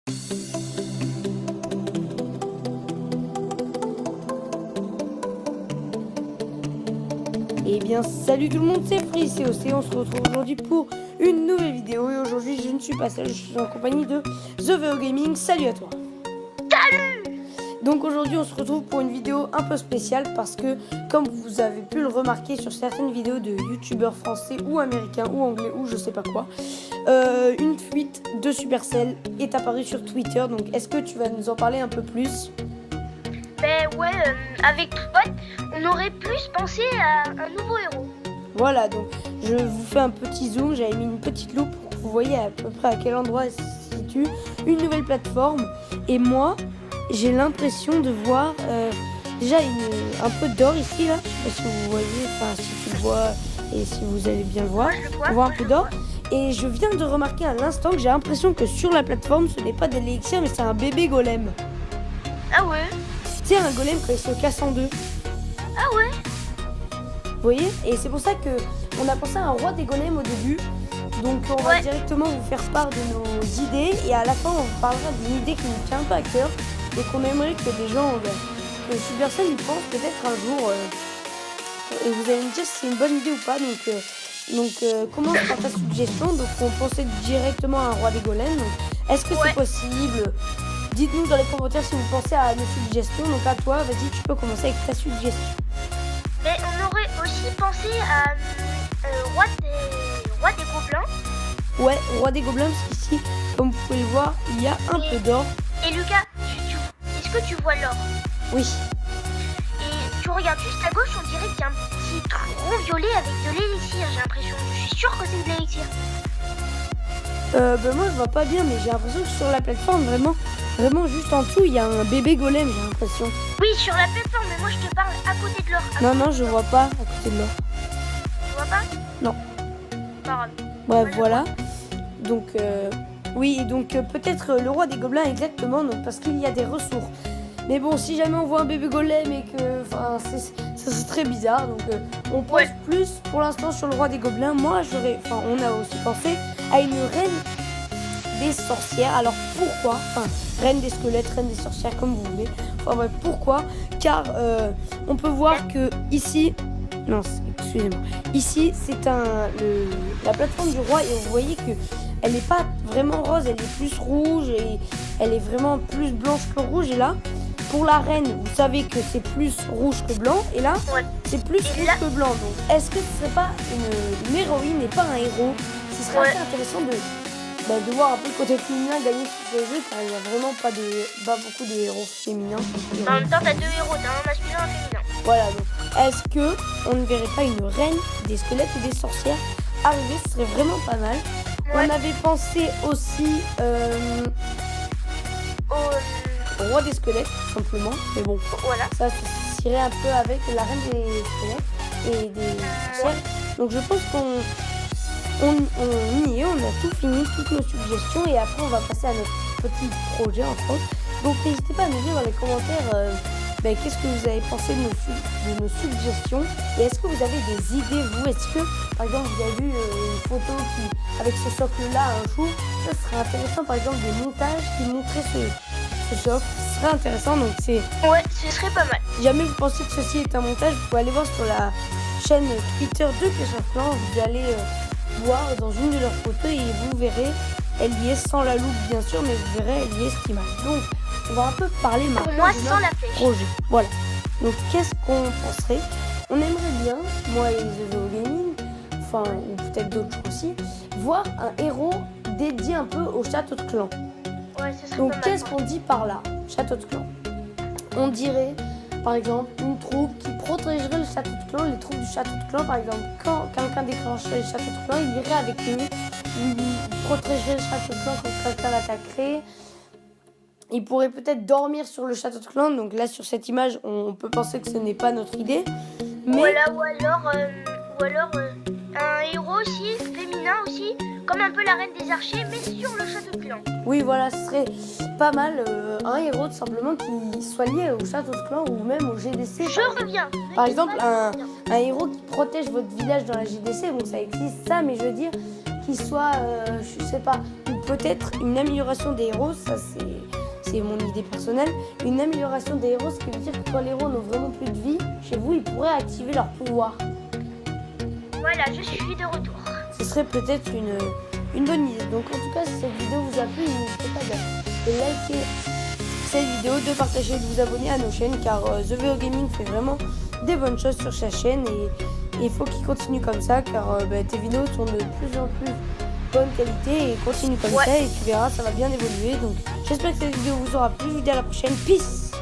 Eh bien salut tout le monde, c'est Free, c'est OC, on se retrouve aujourd'hui pour une nouvelle vidéo et aujourd'hui je ne suis pas seul, je suis en compagnie de The VO Gaming. Salut à toi. Salut. Donc aujourd'hui on se retrouve pour une vidéo un peu spéciale parce que comme vous avez pu le remarquer sur certaines vidéos de youtubeurs français ou américains ou anglais ou je sais pas quoi, une fuite de Supercell est apparue sur Twitter. Donc est-ce que tu vas nous en parler un peu plus? Ben ouais, avec toi, on aurait plus pensé à un nouveau héros. Voilà, donc je vous fais un petit zoom, j'avais mis une petite loupe pour que vous voyez à peu près à quel endroit elle se situe, une nouvelle plateforme. Et moi, j'ai l'impression de voir déjà un peu d'or ici, là. Je sais pas si vous voyez, enfin si tu le vois et si vous allez bien le voir. On voit un peu d'or. Et je viens de remarquer à l'instant que j'ai l'impression que sur la plateforme, ce n'est pas de l'élixir, mais c'est un bébé golem. Ah ouais? C'est un golem quand il se casse en deux. Ah ouais? Vous voyez? Et c'est pour ça que on a pensé à un roi des golems au début. Donc on va directement vous faire part de nos idées. Et à la fin, on vous parlera d'une idée qui nous tient un peu à cœur. Et qu'on aimerait que les gens, que Supercell y pense peut-être un jour. Et vous allez me dire si c'est une bonne idée ou pas. Donc commence par ta suggestion. Donc on pensait directement à un roi des golems. Donc, est-ce que c'est possible? Dites-nous dans les commentaires si vous pensez à nos suggestions. Donc à toi, vas-y, tu peux commencer avec ta suggestion. Mais on aurait aussi pensé à roi des gobelins. Ouais, roi des gobelins, parce qu'ici, comme vous pouvez le voir, il y a un peu d'or. Et Lucas, est-ce que tu vois l'or? Oui. Et tu regardes juste à gauche, on dirait qu'il y a un petit trou violet avec de l'élixir, j'ai l'impression. Je suis sûre que c'est de l'élixir. Moi je vois pas bien, mais j'ai l'impression que sur la plateforme, vraiment juste en dessous, il y a un bébé golem, j'ai l'impression. Oui, sur la plateforme, mais moi je te parle à côté de l'or. Non, je vois pas à côté de l'or. Tu vois pas? Non. Pas grave. Bref, voilà. Donc, oui, donc peut-être le roi des gobelins, exactement, donc, parce qu'il y a des ressources. Mais bon, si jamais on voit un bébé golem et que, ça c'est très bizarre. Donc, on pense plus pour l'instant sur le roi des gobelins. Moi, on a aussi pensé à une reine des sorcières. Alors pourquoi? Enfin, reine des squelettes, reine des sorcières, comme vous voulez. Enfin bref, pourquoi? Car on peut voir que ici, non, excusez-moi. Ici, c'est la plateforme du roi et vous voyez que elle n'est pas vraiment rose, elle est plus rouge et elle est vraiment plus blanche que rouge. Et là, pour la reine, vous savez que c'est plus rouge que blanc et là, c'est plus rouge que blanc. Donc, est-ce que ce serait pas une héroïne et pas un héros? Ce serait assez intéressant de voir un peu le côté féminin gagner sur ce jeu, car il n'y a vraiment pas beaucoup de héros féminins. En même temps, t'as deux héros, t'as un masculin et un féminin. Voilà, donc est-ce que on ne verrait pas une reine des squelettes ou des sorcières arriver? Ce serait vraiment pas mal. On avait pensé aussi au roi des squelettes, tout simplement. Mais bon, ça irait un peu avec la reine des squelettes et des sorcières. Donc je pense qu'on y est, on a tout fini, toutes nos suggestions et après on va passer à notre petit projet entre autres. Donc n'hésitez pas à nous dire dans les commentaires qu'est-ce que vous avez pensé de nos suggestions et est-ce que vous avez des idées vous? Est-ce que par exemple vous avez vu une photo avec ce socle là un jour? Ça serait intéressant, par exemple des montages qui montraient ce socle, ce serait intéressant. Donc ce serait pas mal. Si jamais vous pensez que ceci est un montage, vous pouvez aller voir sur la chaîne Twitter de Clash of Clans. Vous allez voir dans une de leurs photos et vous verrez, elle y est sans la loupe bien sûr, mais vous verrez, elle y est cette image. Donc on va un peu parler maintenant moi, de sans la notre flèche. projet. Voilà. Donc qu'est-ce qu'on penserait? On aimerait bien, moi et The VO Gaming, enfin ou peut-être d'autres aussi, voir un héros dédié un peu au château de clan. Donc qu'est-ce qu'on dit par là? Château de clan. On dirait par exemple une troupe qui protégerait le château de clan, les troupes du château de clan. Par exemple, quand quelqu'un déclencherait le château de clan, il irait avec eux, il protégerait le château de clan quand quelqu'un l'attaquerait. Il pourrait peut-être dormir sur le château de clan. Donc là, sur cette image, on peut penser que ce n'est pas notre idée. Mais... Ou alors un héros aussi, féminin aussi, comme un peu la reine des archers, mais sur le château de clan. Oui, voilà, ce serait pas mal. Un héros tout simplement qui soit lié au château de clan ou même au GDC. Je reviens. Par exemple, un héros qui protège votre village dans la GDC. Bon, ça existe ça, mais je veux dire qu'il soit, je sais pas, une peut-être une amélioration des héros, ça c'est mon idée personnelle, une amélioration des héros, ce qui veut dire que quand les héros n'ont vraiment plus de vie, chez vous, ils pourraient activer leur pouvoir. Voilà, je suis de retour. Ce serait peut-être une bonne idée. Donc en tout cas, si cette vidéo vous a plu, n'hésitez pas de liker cette vidéo, de partager et de vous abonner à nos chaînes, car The VO Gaming fait vraiment des bonnes choses sur sa chaîne et il faut qu'il continue comme ça, car tes vidéos sont de plus en plus bonne qualité et continue comme ça et tu verras, ça va bien évoluer. Donc j'espère que cette vidéo vous aura plu. Je vous dis à la prochaine. Peace.